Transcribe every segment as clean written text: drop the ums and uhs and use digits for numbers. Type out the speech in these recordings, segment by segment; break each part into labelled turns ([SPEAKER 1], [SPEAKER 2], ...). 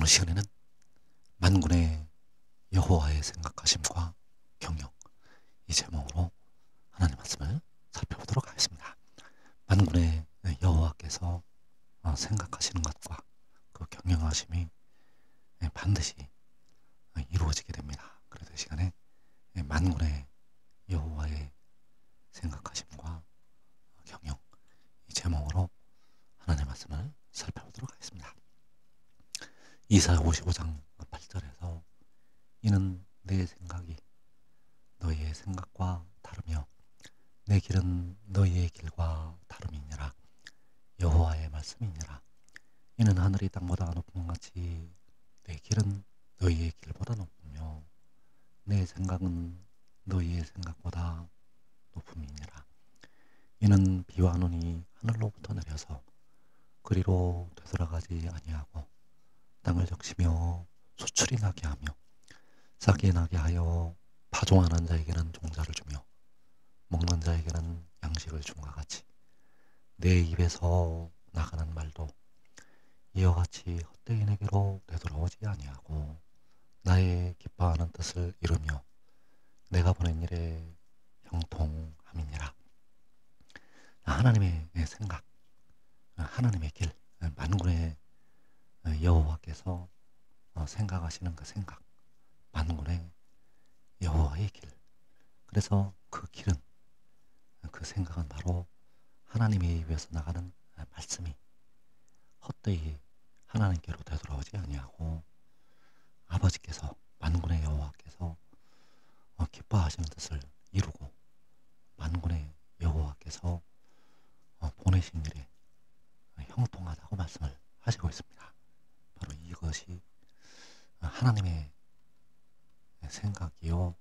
[SPEAKER 1] 오늘 시간에는 만군의 여호와의 생각하심과 경영, 이 제목으로 하나님 말씀을 살펴보도록 하겠습니다. 만군의 여호와께서 생각하시는 것과 그 경영하심이 반드시 이루어지게 됩니다. 그래서 이 시간에 만군의 여호와의 생각하심과 경영, 이 제목으로 하나님 말씀을 살펴보도록 하겠습니다. 이사야 55장 8절에서 이는 내 생각이 너희의 생각과 다르며 내 길은 너희의 길과 다름이니라. 여호와의 말씀이니라. 이는 하늘이 땅보다 높은 같이 내 길은 너희의 길보다 높으며 내 생각은 너희의 생각보다 높음이니라. 이는 비와 눈이 하늘로부터 내려서 그리로 되돌아가지 아니하고 땅을 적시며 수출이 나게 하며 싹이 나게 하여 파종하는 자에게는 종자를 주며 먹는 자에게는 양식을 줌과 같이 내 입에서 나가는 말도 이와 같이 헛되이 내게로 되돌아오지 아니하고 나의 기뻐하는 뜻을 이루며 내가 보낸 일에 형통함이니라. 하나님의 생각, 하나님의 길, 만군의 여호와께서 생각하시는 그 생각, 만군의 여호와의 길. 그래서 그 길은, 그 생각은 바로 하나님의 입에서 나가는 말씀이 헛되이 하나님께로 되돌아오지 아니하고 아버지께서, 만군의 여호와께서 기뻐하시는 뜻을 이루고 만군의 여호와께서 보내신 일에 형통하다고 말씀을 하시고 있습니다. 바로 이것이 하나님의 생각이요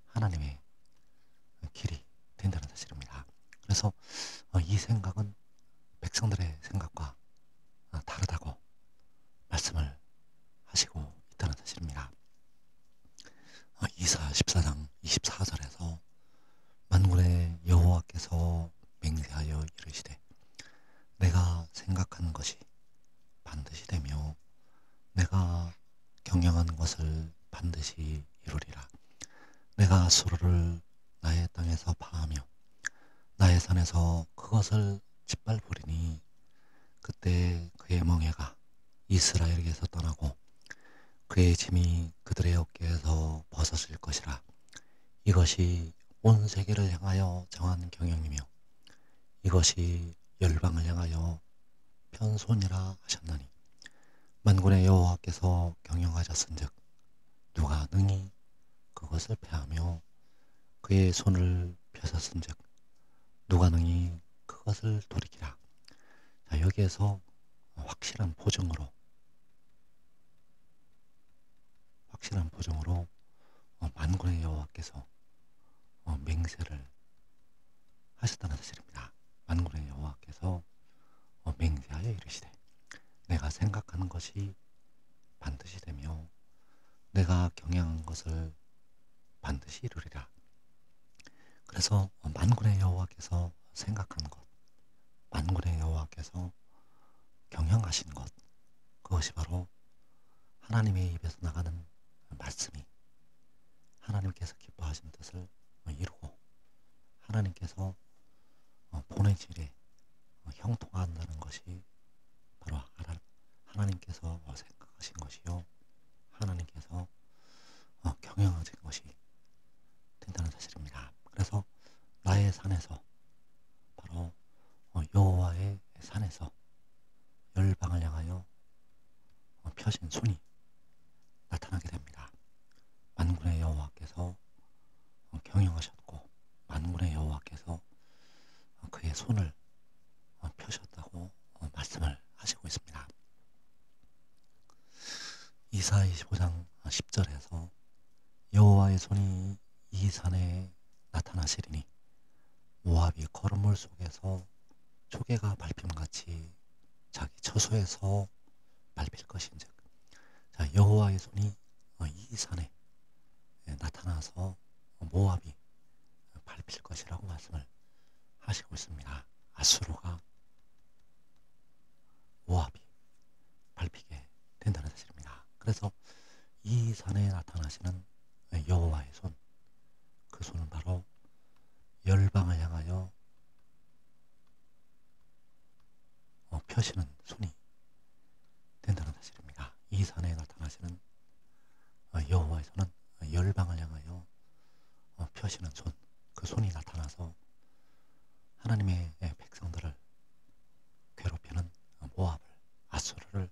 [SPEAKER 1] 하나님의 길이 된다는 사실입니다. 그래서 이 생각은 백성들의 생각과 다르다고 말씀을 하시고 있다는 사실입니다. 이사야 14장 24절에서 만군의 여호와께서 맹세하여 이르시되 내가 생각한 것이 반드시 되며 내가 경영한 것을 반드시 이루리라. 내가 수르를 나의 땅에서 파하며 나의 산에서 그것을 짓밟으리니 그때 그의 멍에가 이스라엘에게서 떠나고 그의 짐이 그들의 어깨에서 벗어질 것이라. 이것이 온 세계를 향하여 정한 경영이며 이것이 열방을 향하여 편손이라 하셨나니 만군의 여호와께서 경영하셨은즉 누가 능히 그것을 패하며 그의 손을 펴셨은즉 누가 능히 그것을 돌이키라. 자, 여기에서 확실한 보증으로 만군의 여호와께서 맹세를 하셨다는 사실입니다. 만군의 여호와께서 맹세하여 이르시되 내가 생각하는 것이 반드시 되며 내가 경영한 것을 반드시 이루리라. 그래서 만군의 여호와께서 생각한 것, 만군의 여호와께서 경영하신 것, 그것이 바로 하나님의 입에서 나가는 말씀이 하나님께서 기뻐하신 뜻을 이루고 하나님께서 보내신 일에 형통한다는 것이 바로 하나님께서 생각하신 것이요 하나님께서 경영하신 것이 된다는 사실입니다. 그래서 나의 산에서 바로 여호와의 산에서 열방을 향하여 펴신 손이 나타나게 됩니다. 만군의 여호와께서 경영하셨고 만군의 여호와께서 그의 손을 펴셨다고 말씀을 하시고 있습니다. 이사야 25장 10절에서 여호와의 손이 이 산에 나타나시리니 모압이 거름물 속에서 조개가 밟힘같이 자기 처소에서 밟힐 것인즉. 자, 여호와의 손이 이 산에 나타나서 모압이 밟힐 것이라고 말씀을 하시고 있습니다. 아수르가 모압이 밟히게 된다는 사실입니다. 그래서 이 산에 나타나시는 여호와의 손, 그 손은 바로 열방을 향하여 펴시는 손이 된다는 사실입니다. 이 산에 나타나시는 여호와의 손은 열방을 향하여 펴시는 손, 그 손이 나타나서 하나님의 백성들을 괴롭히는 모압을, 아수르를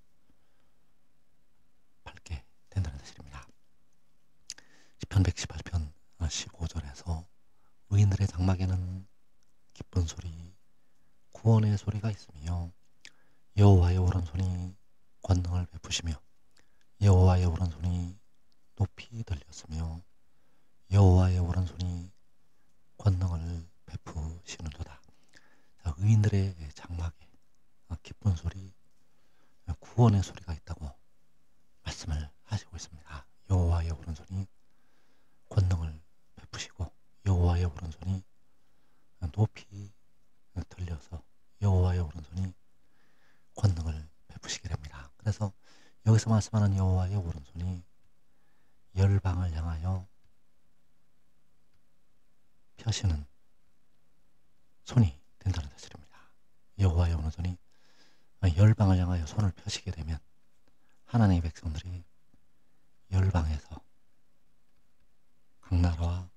[SPEAKER 1] 밟게 된다는 사실입니다. 시편 118편 15절에서 의인들의 장막에는 기쁜 소리, 구원의 소리가 있으며 여호와의 오른손이 권능을 베푸시며 여호와의 오른손이 높이 들렸으며 여호와의 오른손이 권능을 베푸시는도다. 자, 의인들의 장막에 기쁜 소리, 구원의 소리가 있다고 말씀을 하시고 있습니다. 여호와의 오른손이 권능을 베푸시고 여호와의 오른손이 높이 들려서 여호와의 오른손이 권능을 베푸시게 됩니다. 그래서 여기서 말씀하는 여호와의 오른손이 열방을 향하여 펴시는 손이 된다는 사실입니다. 여호와의 오른손이 열방을 향하여 손을 펴시게 되면 하나님의 백성들이 열방에서 각 나라와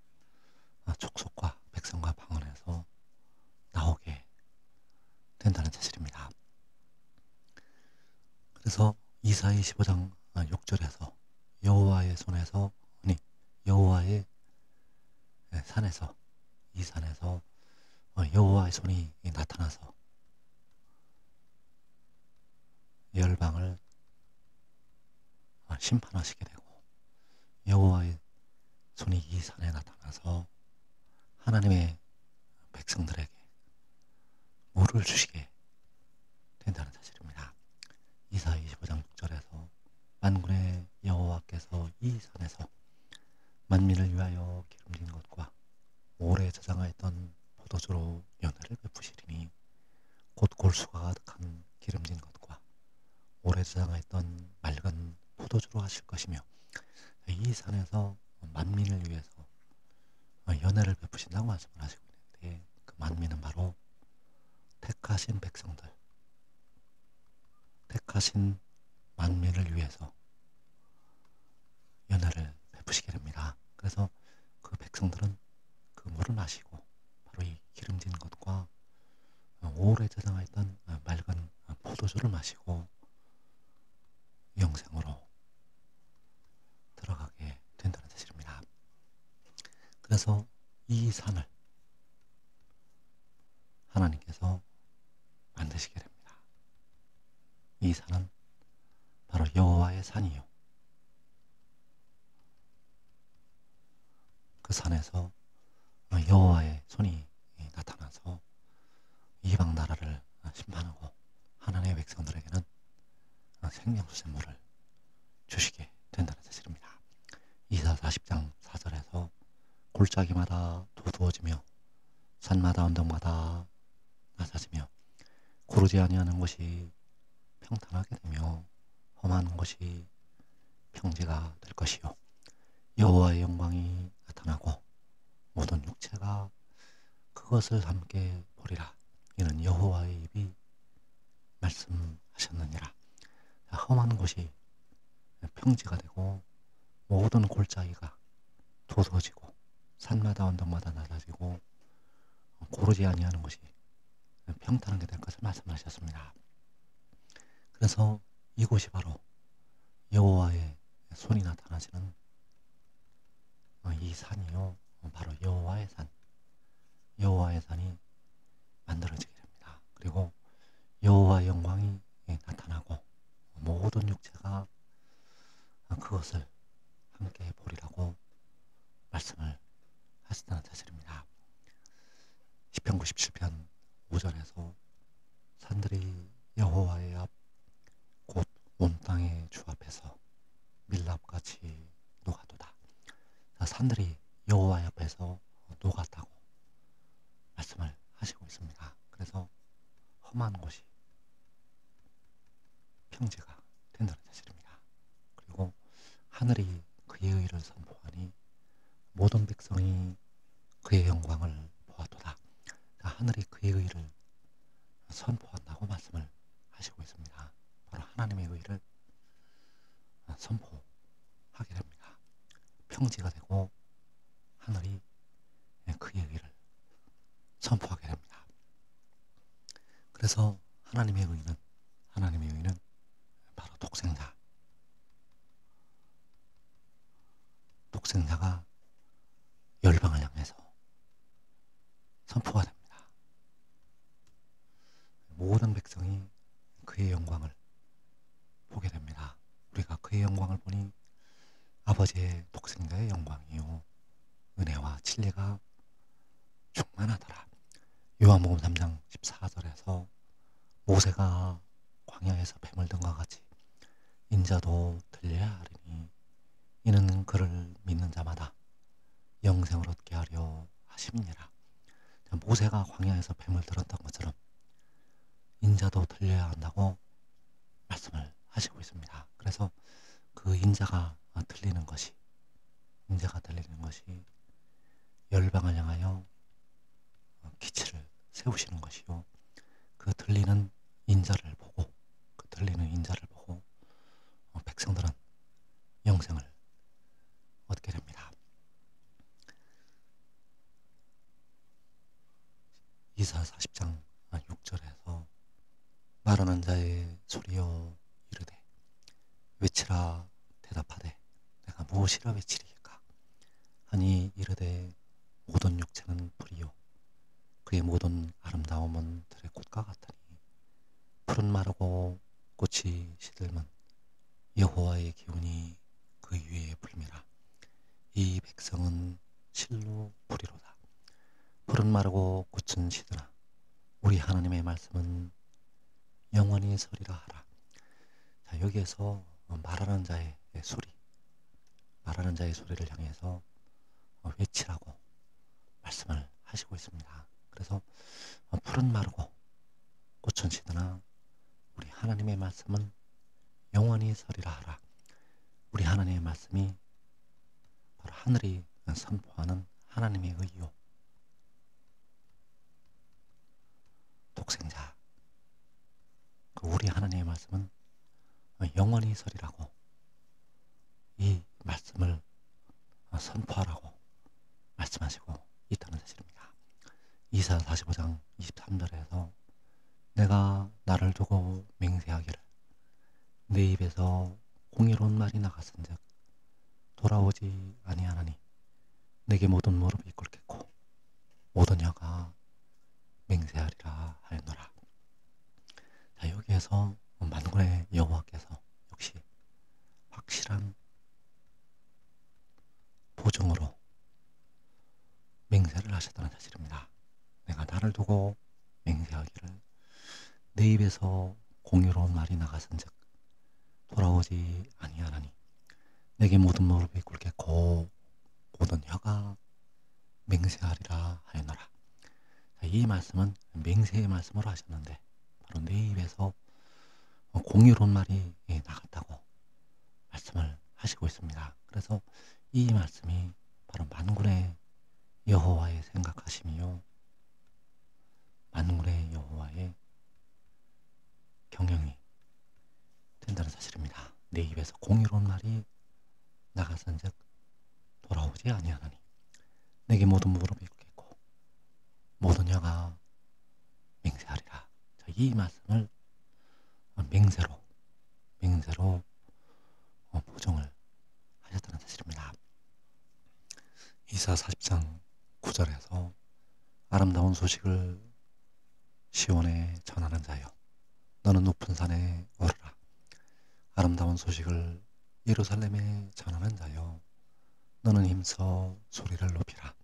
[SPEAKER 1] 족속과 백성과 방언에서 나오게 된다는 사실입니다. 그래서 이사야 15장 6절에서 여호와의 손에서, 아니 여호와의 산에서, 이 산에서 여호와의 손이 나타나서 열방을 심판하시게 되고 여호와의 손이 이 산에 나타나서 하나님의 백성들에게 물을 주시게 된다는 사실입니다. 이사야 25장 6절에서 만군의 여호와께서 이 산에서 만민을 위하여 기름진 것과 오래 저장하였던 포도주로 연회를 베푸시리니 곧 골수가 가득한 기름진 것과 오래 저장하였던 맑은 포도주로 하실 것이며, 이 산에서 만민을 위해서 연회를 베푸신다고 말씀을 하시고 있는데, 그 만민은 바로 택하신 백성들, 택하신 만민을 위해서 연회를 베푸시게 됩니다. 그래서 그 백성들은 그 물을 마시고 바로 이 기름진 것과 오래 저장하였던 맑은 포도주를 마시고 영생으로 들어가게 된다는 사실입니다. 그래서 이 산을 하나님께서 만드시게 됩니다. 이 산은 바로 여호와의 산이요, 그 산에서 여호와의 손이 나타나서 이방 나라를 심판하고 하나님의 백성들에게는 생명수샘물을 주시게 된다는 사실입니다. 이사 40장 4절에서 골짜기마다 두두어지며 산마다 언덕마다 낮아지며 고르지 아니하는 곳이 평탄하게 되며 험한 곳이 평지가 될 것이요, 여호와의 영광이 나타나고 모든 육체가 그것을 함께 보리라. 이는 여호와의 입이 말씀하셨느니라. 험한 곳이 평지가 되고 모든 골짜기가 두드러지고 산마다 언덕마다 낮아지고 고르지 아니하는 것이 평탄하게 될 것을 말씀하셨습니다. 그래서 이곳이 바로 여호와의 손이 나타나시는 이 산이요, 바로 여호와의 산, 여호와의 산이 만들어지게 됩니다. 그리고 여호와의 영광이 나타나고 모든 육체가 그것을 함께 보리라고 말씀을 하신다는 사실입니다. 시편 97편 5절에서 산들이 여호와의 앞 곧 온 땅의 주 앞에서 밀랍같이 녹아도다. 산들이 여호와의 앞에서 녹았다고 말씀을 하시고 있습니다. 그래서 험한 곳이 평지가 된다는 사실입니다. 그리고 하늘이 그의 의를 선포하니 모든 백성이 그의 영광을 보았도다. 자, 하늘이 그의 의를 선포한다고 말씀을 하시고 있습니다. 바로 하나님의 의를 선포하게 됩니다. 평지가 되고 하늘이 그의 의를 선포하게 됩니다. 그래서 하나님의 의는 바로 독생자가 열방을 향해서 선포가 됩니다. 모든 백성이 그의 영광을 보게 됩니다. 우리가 그의 영광을 보니 아버지의 독생자의 영광이요 은혜와 진리가 충만하더라. 요한복음 3장 14절에서 모세가 광야에서 뱀을 든과 같이 인자도 들려야 하리니 이는 그를 믿는 자마다 영생을 얻게 하려 하심이니라. 모세가 광야에서 뱀을 들었던 것처럼 인자도 들려야 한다고 말씀을 하시고 있습니다. 그래서 그 인자가 들리는 것이 열방을 향하여 기치를 세우시는 것이요. 그 들리는 인자를 보고 백성들은 영생을 얻게 됩니다. 이사 40장 6절에서 말하는 자의 소리여 이르되 외치라 대답하되 내가 무엇이라 외치리까 하니 이르되 모든 육체는 불이요 그의 모든 아름다움은 들의 꽃과 같으니 푸른 마르고 꽃이 시들면 여호와의 기운이 그 위에 불미라. 이 백성은 실로 불이로다. 푸른 마르고 꽃은 시드나 우리 하나님의 말씀은 영원히 서리라 하라. 자, 여기에서 말하는 자의 소리를 향해서 외치라고 말씀을 하시고 있습니다. 그래서 푸른 마르고 꽃은 시드나 우리 하나님의 말씀은 영원히 서리라 하라. 우리 하나님의 말씀이 바로 하늘이 선포하는 하나님의 의요 독생자 그 우리 하나님의 말씀은 영원히 서리라고 이 말씀을 선포하라고 말씀하시고 있다는 사실입니다. 이사 45장 23절에서 내가 나를 두고 맹세하기를 내 입에서 공의로운 말이 나갔은즉 돌아오지 아니하나니 내게 모든 무릎이 꿇겠고 모든 혀가 맹세하리라 하였노라. 자, 여기에서 만군의 여호와께서 역시 확실한 보증으로 맹세를 하셨다는 사실입니다. 내가 나를 두고 맹세하기를 내 입에서 공의로운 말이 나갔은즉 돌아오지 아니하나니 내게 모든 무릎이 꿇겠고 모든 혀가 맹세하리라 하였노라. 이 말씀은 맹세의 말씀으로 하셨는데 바로 내 입에서 공의로운 말이 나갔다고 말씀을 하시고 있습니다. 그래서 이 말씀이 바로 만군의 여호와의 생각하심이요 만군의 여호와의 경영이 된다는 사실입니다. 내 입에서 공의로운 말이 나갔은즉 돌아오지 아니하나니 내게 모든 무릎이 꿇겠고 모든 혀가 맹세하리라. 자, 이 말씀을 맹세로 보증을 하셨다는 사실입니다. 이사 40장 9절에서 아름다운 소식을 시온에 전하는 자여 너는 높은 산에 오르라. 아름다운 소식을 예루살렘에 전하는 자여 너는 힘써 소리를 높이라.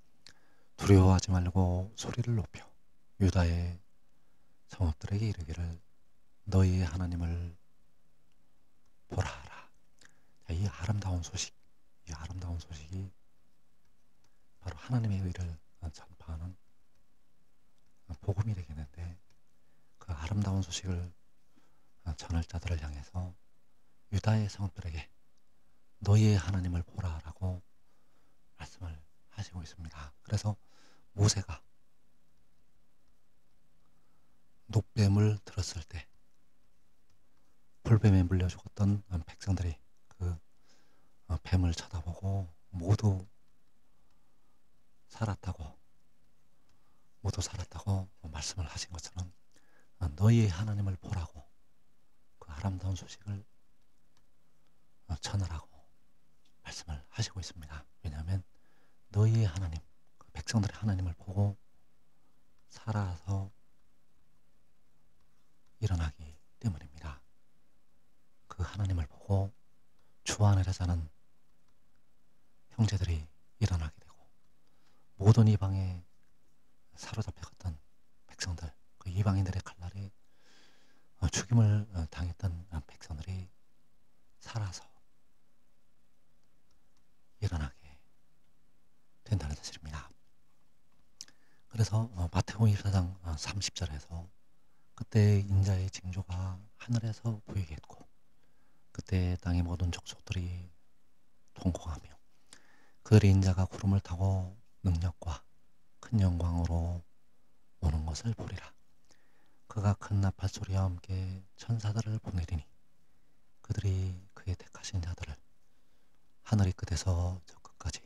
[SPEAKER 1] 두려워하지 말고 소리를 높여 유다의 성읍들에게 이르기를 너희의 하나님을 보라 하라. 자, 이 아름다운 소식이 바로 하나님의 의를 전파하는 복음이 되겠는데 그 아름다운 소식을 전할 자들을 향해서 유다의 성읍들에게 너희의 하나님을 보라라고 말씀을 하시고 있습니다. 그래서 모세가 놋뱀을 들었을 때 불뱀에 물려 죽었던 백성들이 그 뱀을 쳐다보고 모두 살았다고 말씀을 하신 것처럼 너희의 하나님을 보라고 그 아름다운 소식을 전하라고 말씀을 하시고 있습니다. 왜냐하면 너희의 하나님, 그 백성들의 하나님을 보고 살아서 일어나기 때문입니다. 그 하나님을 보고 주 안에 사는 형제들이 일어나게 되고 모든 이방에 사로잡혀갔던 백성들, 그 이방인들의 칼날에 죽임을 당했던 백성들이 살아서 일어나게 된다는 사실입니다. 그래서 마태복음 24장 30절에서 그때 인자의 징조가 하늘에서 보이게 했고 그때 땅의 모든 족속들이 통곡하며 그들의 인자가 구름을 타고 능력과 큰 영광으로 오는 것을 보리라. 그가 큰 나팔 소리와 함께 천사들을 보내리니 그들이 그의 택하신 자들을 하늘의 끝에서 저 끝까지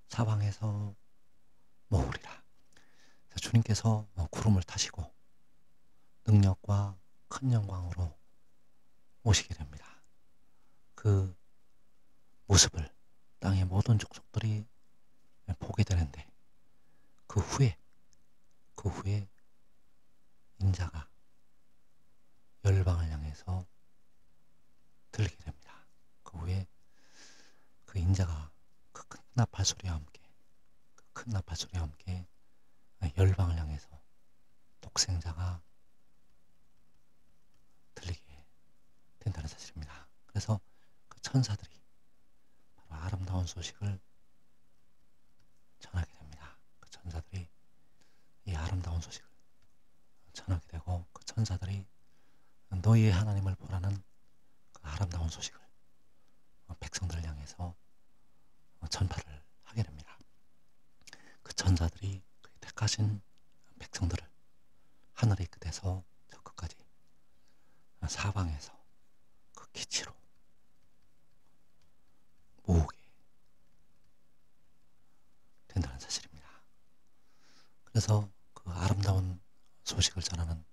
[SPEAKER 1] 사방에서 모으리라. 주님께서 구름을 타시고 능력과 큰 영광으로 오시게 됩니다. 그 모습을 땅의 모든 족속들이 보게 되는데 그 후에 인자가 열방을 향해서 들리게 됩니다. 그 후에 그 인자가 그 큰 나팔 소리와 함께 열방을 향해서 독생자가 들리게 된다는 사실입니다. 그래서 그 천사들이 바로 아름다운 소식을 전하게 됩니다. 그 천사들이 이 아름다운 소식을 전하게 되고 그 천사들이 너희의 하나님을 보라는 그 아름다운 소식을 백성들을 향해서 전파를 하게 됩니다. 그 천사들이 그의 택하신 백성들을 하늘의 끝에서 저 끝까지 사방에서 그 기치로 모으게 된다는 사실입니다. 그래서 그 아름다운 소식을 전하는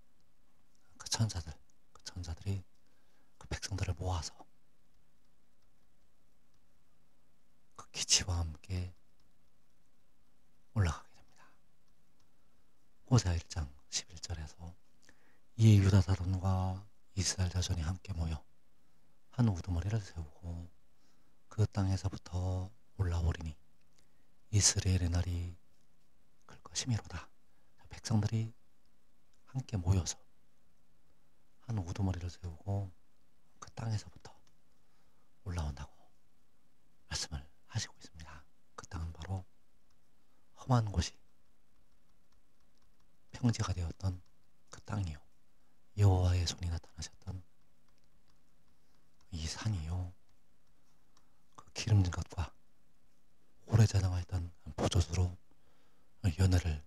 [SPEAKER 1] 그 천사들이 그 백성들을 모아서 그 기치와 함께 올라가게 됩니다. 호세아 1장 11절에서 이에 유다 사람과 이스라엘 자손이 함께 모여 한 우두머리를 세우고 그 땅에서부터 올라오리니 이스라엘의 날이 클 것이미로다. 백성들이 함께 모여서 한 우두머리를 세우고 그 땅에서부터 올라온다고 말씀을 하시고 있습니다. 그 땅은 바로 험한 곳이 평지가 되었던 그 땅이요 여호와의 손이 나타나셨던 이 산이요 그 기름진 것과 오래 자라나있던 포도주로 연회를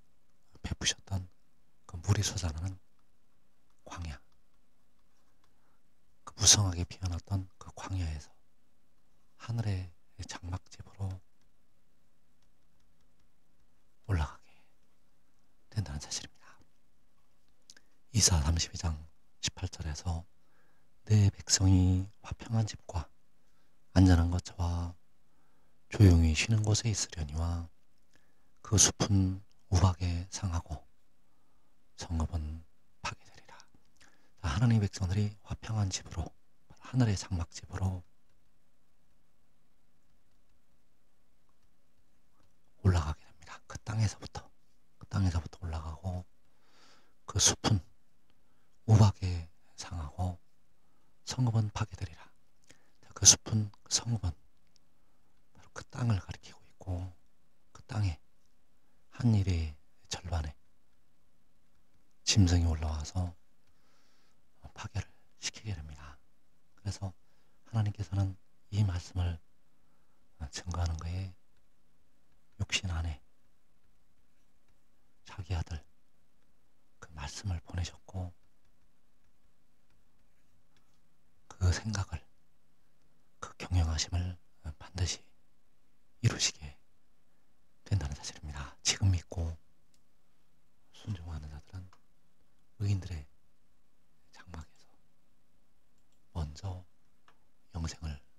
[SPEAKER 1] 베푸셨던 그 물이 솟아나는 광야, 그 무성하게 피어났던 그 광야에서 하늘의 장막집으로 올라가게 된다는 사실입니다. 이사 32장 18절에서 내 백성이 화평한 집과 안전한 거처와 조용히 쉬는 곳에 있으려니와 그 숲은 우박에 상하고 성읍은 파괴되리라. 하나님의 백성들이 화평한 집으로 하늘의 장막집으로 올라가게 됩니다. 그 땅에서부터 올라가고 그 숲은 우박에 상하고 성읍은 파괴되리라. 그 숲은 그 성읍은 바로 그 땅을 가리키고 있고 그 땅에 한 일의 절반에 짐승이 올라와서 파괴를 시키게 됩니다. 그래서 하나님께서는 이 말씀을 증거하는 거에 육신 안에 자기 아들 그 말씀을 보내셨고, 그 생각을, 그 경영하심을 반드시 이루시게 된다는 사실입니다. 지금 믿고 순종하는 자들은 의인들의 장막에서 먼저 영생을